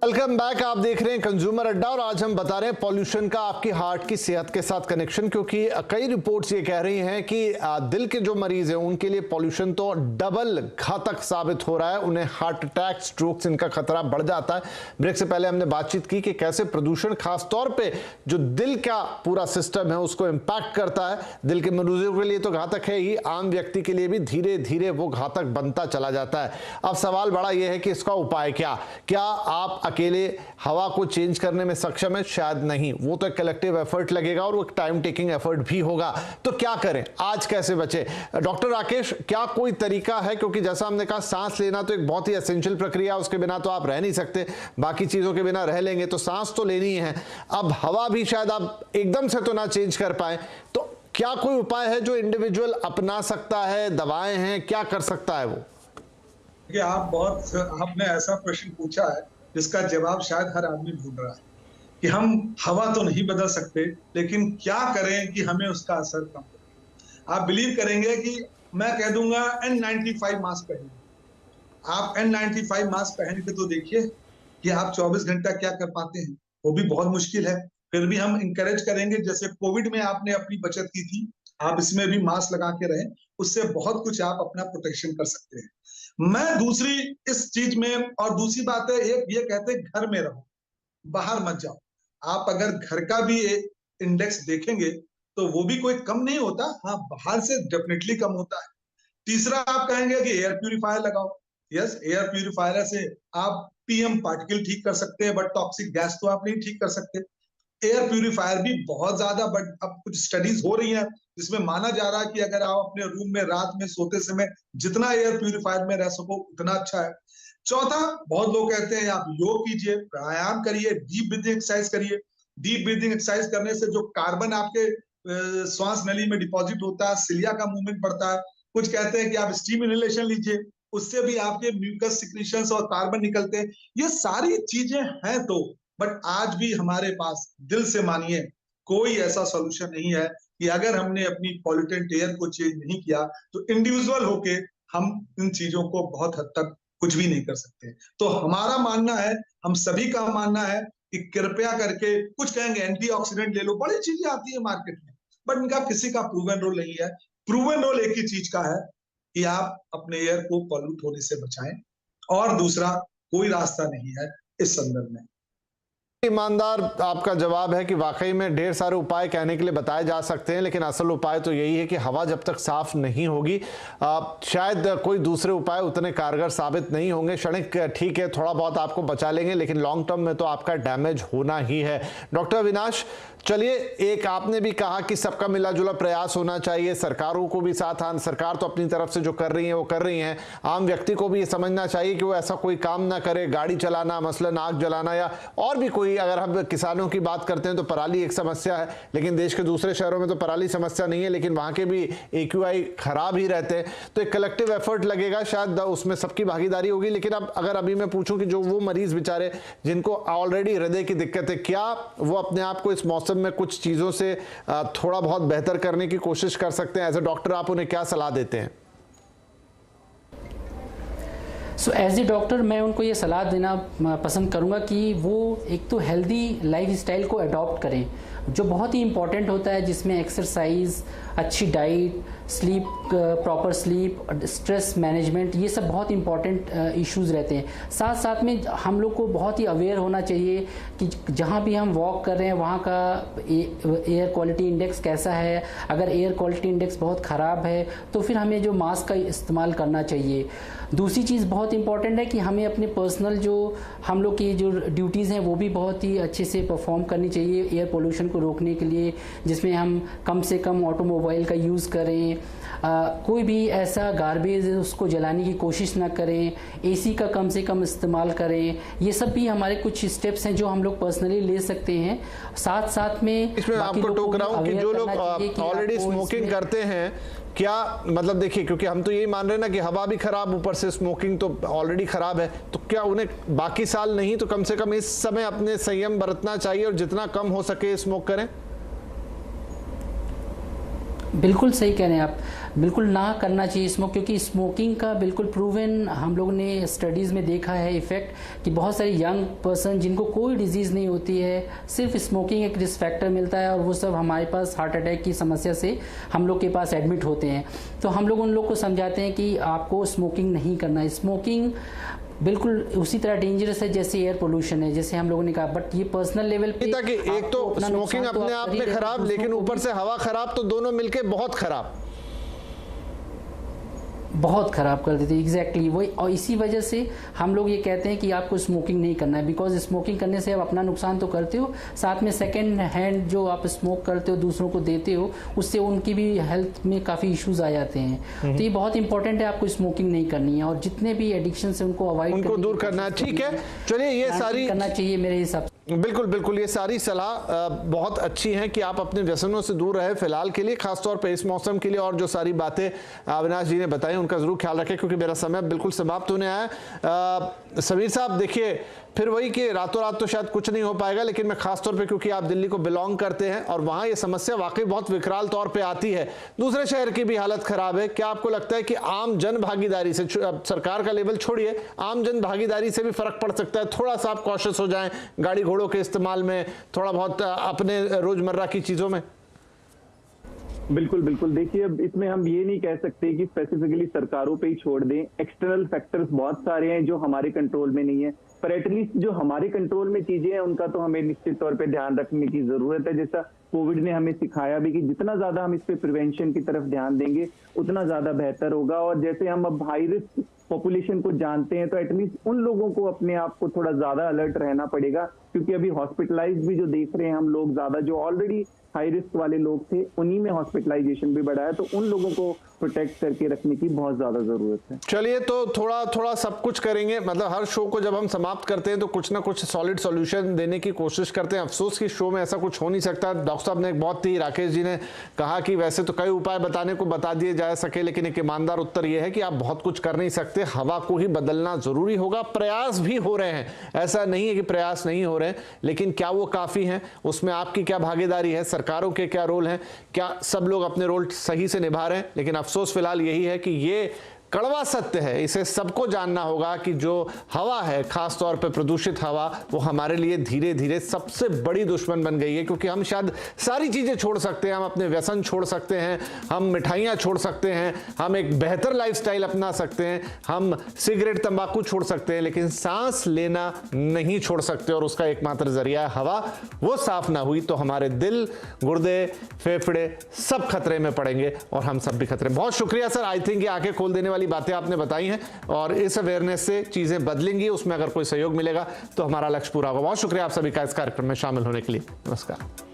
Welcome back. आप देख रहे हैं कंज्यूमर अड्डा और आज हम बता रहे हैं पॉल्यूशन का आपकी हार्ट की सेहत के साथ कनेक्शन, क्योंकि कई रिपोर्ट्स ये कह रही हैं कि दिल के जो मरीज हैं उनके लिए पॉल्यूशन तो डबल घातक साबित हो रहा है। उन्हें हार्ट अटैक, स्ट्रोक्स, इनका खतरा बढ़ जाता है। ब्रेक से पहले हमने बातचीत की कि कैसे प्रदूषण खासतौर पे जो दिल का पूरा सिस्टम है उसको इंपैक्ट करता है। दिल के मरीजों के लिए तो घातक है ही, आम व्यक्ति के लिए भी धीरे धीरे वो घातक बनता चला जाता है। अब सवाल बड़ा ये है कि इसका उपाय क्या आप अकेले हवा को चेंज करने में सक्षम है? शायद नहीं। वो तो एक कलेक्टिव एफर्ट लगेगा और वो एक टाइम टेकिंग एफर्ट भी होगा। तो क्या करें, आज कैसे बचे? डॉक्टर राकेश, क्या कोई तरीका है? क्योंकि जैसा हमने कहा, सांस लेना तो एक बहुत ही एसेंशियल प्रक्रिया, उसके बिना तो आप रह नहीं सकते। बाकी चीजों के बिना रह लेंगे तो सांस तो लेनी ही है। अब हवा भी शायद आप एकदम से तो ना चेंज कर पाए, तो क्या कोई उपाय है जो इंडिविजुअल अपना सकता है? दवाएं हैं, क्या कर सकता है वो? आपने ऐसा प्रश्न पूछा है जिसका जवाब शायद हर आदमी ढूंढ रहा है कि हम हवा तो नहीं बदल सकते, लेकिन क्या करें कि हमें उसका असर कम हो। आप बिलीव करेंगे कि मैं कह दूंगा N95 मास्क पहनिए। आप N95 मास्क पहन के तो देखिए कि आप 24 घंटा क्या कर पाते हैं। वो भी बहुत मुश्किल है। फिर भी हम इंकरेज करेंगे, जैसे कोविड में आपने अपनी बचत की थी, आप इसमें भी मास्क लगा के रहें। उससे बहुत कुछ आप अपना प्रोटेक्शन कर सकते हैं। मैं दूसरी इस चीज में, और दूसरी बात है, एक ये कहते हैं घर में रहो, बाहर मत जाओ। आप अगर घर का भी इंडेक्स देखेंगे तो वो भी कोई कम नहीं होता। हाँ, बाहर से डेफिनेटली कम होता है। तीसरा, आप कहेंगे कि एयर प्यूरिफायर लगाओ। यस, एयर प्यूरिफायर से आप पीएम पार्टिकल ठीक कर सकते हैं, बट टॉक्सिक गैस तो आप नहीं ठीक कर सकते। एयर प्यूरिफायर भी बहुत ज्यादा, बट अब कुछ स्टडीज हो रही हैं जिसमें माना जा रहा है कि अगर आप अपने रूम में रात में सोते समय जितना एयर प्यूरिफायर में रह सको उतना अच्छा है। चौथा, बहुत लोग कहते हैं आप योग कीजिए, प्राणायाम करिए, डीप ब्रीदिंग एक्सरसाइज करिए। डीप ब्रीदिंग एक्सरसाइज करने से जो कार्बन आपके श्वास नली में डिपॉजिट होता है, सिलिया का मूवमेंट बढ़ता है। कुछ कहते हैं कि आप स्टीम इनहेलेशन लीजिए, उससे भी आपके म्यूकस सिक्रीशंस और कार्बन निकलते हैं। ये सारी चीजें हैं तो, बट आज भी हमारे पास, दिल से मानिए, कोई ऐसा सॉल्यूशन नहीं है कि अगर हमने अपनी पॉल्यूटेंट एयर को चेंज नहीं किया तो इंडिविजुअल होके हम इन चीजों को बहुत हद तक कुछ भी नहीं कर सकते। तो हमारा मानना है, हम सभी का मानना है कि कृपया करके, कुछ कहेंगे एंटीऑक्सीडेंट ले लो, बड़ी चीजें आती है मार्केट में, बट इनका किसी का प्रूवन रोल नहीं है। प्रूवन रोल एक ही चीज का है कि आप अपने एयर को पॉल्यूट होने से बचाएं, और दूसरा कोई रास्ता नहीं है इस संदर्भ में। ईमानदार आपका जवाब है कि वाकई में ढेर सारे उपाय कहने के लिए बताए जा सकते हैं, लेकिन असल उपाय तो यही है कि हवा जब तक साफ नहीं होगी शायद कोई दूसरे उपाय उतने कारगर साबित नहीं होंगे। क्षणिक ठीक है, थोड़ा बहुत आपको बचा लेंगे, लेकिन लॉन्ग टर्म में तो आपका डैमेज होना ही है। डॉक्टर अविनाश, चलिए, एक आपने भी कहा कि सबका मिला जुला प्रयास होना चाहिए, सरकारों को भी साथ आना, सरकार तो अपनी तरफ से जो कर रही है वो कर रही हैं, आम व्यक्ति को भी ये समझना चाहिए कि वो ऐसा कोई काम ना करे, गाड़ी चलाना, मसलन आग जलाना, या और भी कोई। अगर हम किसानों की बात करते हैं तो पराली एक समस्या है, लेकिन देश के दूसरे शहरों में तो पराली समस्या नहीं है, लेकिन वहां के भी AQI खराब ही रहते हैं। तो एक कलेक्टिव एफर्ट लगेगा, शायद उसमें सबकी भागीदारी होगी। लेकिन अब अगर अभी मैं पूछूं कि जो वो मरीज बेचारे जिनको ऑलरेडी हृदय की दिक्कत है, क्या वो अपने आप को इस मौसम में कुछ चीजों से थोड़ा बहुत बेहतर करने की कोशिश कर सकते हैं? एज ए डॉक्टर आप उन्हें क्या सलाह देते हैं? सो एज ए डॉक्टर मैं उनको ये सलाह देना पसंद करूँगा कि वो एक तो हेल्दी लाइफस्टाइल को अडॉप्ट करें, जो बहुत ही इम्पॉर्टेंट होता है, जिसमें एक्सरसाइज, अच्छी diet, sleep, proper sleep, stress management, ये सब बहुत इंपॉर्टेंट इश्यूज़ रहते हैं। साथ साथ में हम लोग को बहुत ही अवेयर होना चाहिए कि जहाँ भी हम वॉक कर रहे हैं वहाँ का एयर क्वालिटी इंडेक्स कैसा है। अगर एयर क्वालिटी इंडेक्स बहुत ख़राब है तो फिर हमें जो मास्क का इस्तेमाल करना चाहिए। दूसरी चीज़ बहुत इंपॉर्टेंट है कि हमें अपने पर्सनल जो हम लोग की जो ड्यूटीज़ हैं वो भी बहुत ही अच्छे से परफॉर्म करनी चाहिए एयर पोल्यूशन को रोकने के लिए, जिसमें हम कम से कम ऑटोमोबाइल का यूज़ करें, कोई भी ऐसा गार्बेज उसको जलाने की कोशिश ना करें, AC का कम से कम इस्तेमाल करें। ये सब भी हमारे कुछ स्टेप्स हैं जो हम लोग पर्सनली ले सकते हैं। साथ साथ में इसमें आपको टोक रहा हूं कि जो लोग ऑलरेडी स्मोकिंग करते हैं, क्या मतलब, देखिए, क्योंकि हम तो यही मान रहे हैं ना कि हवा भी खराब, ऊपर से स्मोकिंग तो ऑलरेडी खराब है, तो क्या उन्हें बाकी साल नहीं तो कम से कम इस समय अपने संयम बरतना चाहिए और जितना कम हो सके स्मोक करें? बिल्कुल सही कह रहे हैं आप। बिल्कुल ना करना चाहिए स्मोक, क्योंकि स्मोकिंग का बिल्कुल प्रूवन हम लोग ने स्टडीज़ में देखा है इफेक्ट कि बहुत सारे यंग पर्सन जिनको कोई डिजीज़ नहीं होती है, सिर्फ स्मोकिंग एक रिस्क फैक्टर मिलता है और वो सब हमारे पास हार्ट अटैक की समस्या से हम लोग के पास एडमिट होते हैं। तो हम लोग उन लोग को समझाते हैं कि आपको स्मोकिंग नहीं करना है। स्मोकिंग बिल्कुल उसी तरह डेंजरस है जैसे एयर पोल्यूशन है, जैसे हम लोगों ने कहा, बट ये पर्सनल लेवल पे ताकि एक तो स्मोकिंग अपने आप में खराब, लेकिन ऊपर से हवा खराब, तो दोनों मिलके बहुत खराब कर देती है। एग्जैक्टली वही, और इसी वजह से हम लोग ये कहते हैं कि आपको स्मोकिंग नहीं करना है, बिकॉज स्मोकिंग करने से आप अपना नुकसान तो करते हो, साथ में सेकेंड हैंड जो आप स्मोक करते हो दूसरों को देते हो, उससे उनकी भी हेल्थ में काफ़ी इश्यूज आ जाते हैं। तो ये बहुत इंपॉर्टेंट है, आपको स्मोकिंग नहीं करनी है और जितने भी एडिक्शन से उनको अवॉइड, उनको दूर करना है। ठीक है, चलिए ये सारी करना चाहिए मेरे हिसाब से। बिल्कुल बिल्कुल, ये सारी सलाह बहुत अच्छी है कि आप अपने व्यसनों से दूर रहे फिलहाल के लिए, खासतौर पे इस मौसम के लिए। और जो सारी बातें अविनाश जी ने बताई उनका जरूर ख्याल रखें, क्योंकि मेरा समय बिल्कुल समाप्त होने आया। समीर साहब देखिए, फिर वही कि रातों रात तो शायद कुछ नहीं हो पाएगा, लेकिन मैं खासतौर पे क्योंकि आप दिल्ली को बिलोंग करते हैं और वहां ये समस्या वाकई बहुत विकराल तौर पे आती है, दूसरे शहर की भी हालत खराब है। क्या आपको लगता है कि आम जन भागीदारी से, सरकार का लेवल छोड़िए, आम जन भागीदारी से भी फर्क पड़ सकता है? थोड़ा सा आप कॉशियस हो जाएं गाड़ी घोड़ों के इस्तेमाल में, थोड़ा बहुत अपने रोजमर्रा की चीजों में। बिल्कुल बिल्कुल, देखिए अब इसमें हम ये नहीं कह सकते कि स्पेसिफिकली सरकारों पे ही छोड़ दें। एक्सटर्नल फैक्टर्स बहुत सारे हैं जो हमारे कंट्रोल में नहीं है, पर एटलीस्ट जो हमारे कंट्रोल में चीजें हैं उनका तो हमें निश्चित तौर पे ध्यान रखने की जरूरत है। जैसा कोविड ने हमें सिखाया भी कि जितना ज्यादा हम इस पे प्रिवेंशन की तरफ ध्यान देंगे उतना ज्यादा बेहतर होगा। और जैसे हम अब हाई रिस्क पॉपुलेशन को जानते हैं, तो एटलीस्ट उन लोगों को अपने आप को थोड़ा ज्यादा अलर्ट रहना पड़ेगा, क्योंकि अभी हॉस्पिटलाइज भी जो देख रहे हैं हम लोग ज्यादा, जो ऑलरेडी हाई रिस्क वाले लोग थे उन्हीं में हॉस्पिटलाइजेशन भी बढ़ा है, तो उन लोगों को प्रोटेक्ट करके रखने की बहुत ज्यादा जरूरत है। चलिए, तो थोड़ा थोड़ा सब कुछ करेंगे, मतलब हर शो को जब हम समाप्त करते हैं तो कुछ ना कुछ सॉलिड सॉल्यूशन देने की कोशिश करते हैं। अफसोस की शो में ऐसा कुछ हो नहीं सकता। डॉक्टर साहब ने एक बहुत ही, राकेश जी ने कहा कि वैसे तो कई उपाय बताने को बता दिए जा सके, लेकिन एक ईमानदार उत्तर यह है कि आप बहुत कुछ कर नहीं सकते, हवा को ही बदलना जरूरी होगा। प्रयास भी हो रहे हैं, ऐसा नहीं है कि प्रयास नहीं हो रहे हैं, लेकिन क्या वो काफी हैं? उसमें आपकी क्या भागीदारी है, सरकारों के क्या रोल हैं, क्या सब लोग अपने रोल सही से निभा रहे हैं? लेकिन अफसोस फिलहाल यही है कि ये कड़वा सत्य है, इसे सबको जानना होगा कि जो हवा है, खासतौर पे प्रदूषित हवा, वो हमारे लिए धीरे धीरे सबसे बड़ी दुश्मन बन गई है। क्योंकि हम शायद सारी चीजें छोड़ सकते हैं, हम अपने व्यसन छोड़ सकते हैं, हम मिठाइयाँ छोड़ सकते हैं, हम एक बेहतर लाइफस्टाइल अपना सकते हैं, हम सिगरेट तंबाकू छोड़ सकते हैं, लेकिन सांस लेना नहीं छोड़ सकते। और उसका एकमात्र जरिया है हवा। वो साफ ना हुई तो हमारे दिल, गुर्दे, फेफड़े सब खतरे में पड़ेंगे और हम सब भी खतरे। बहुत शुक्रिया सर, आई थिंक ये आंखें खोल देने वाली बातें आपने बताई हैं और इस अवेयरनेस से चीजें बदलेंगी। उसमें अगर कोई सहयोग मिलेगा तो हमारा लक्ष्य पूरा होगा। बहुत शुक्रिया आप सभी का इस कार्यक्रम में शामिल होने के लिए। नमस्कार।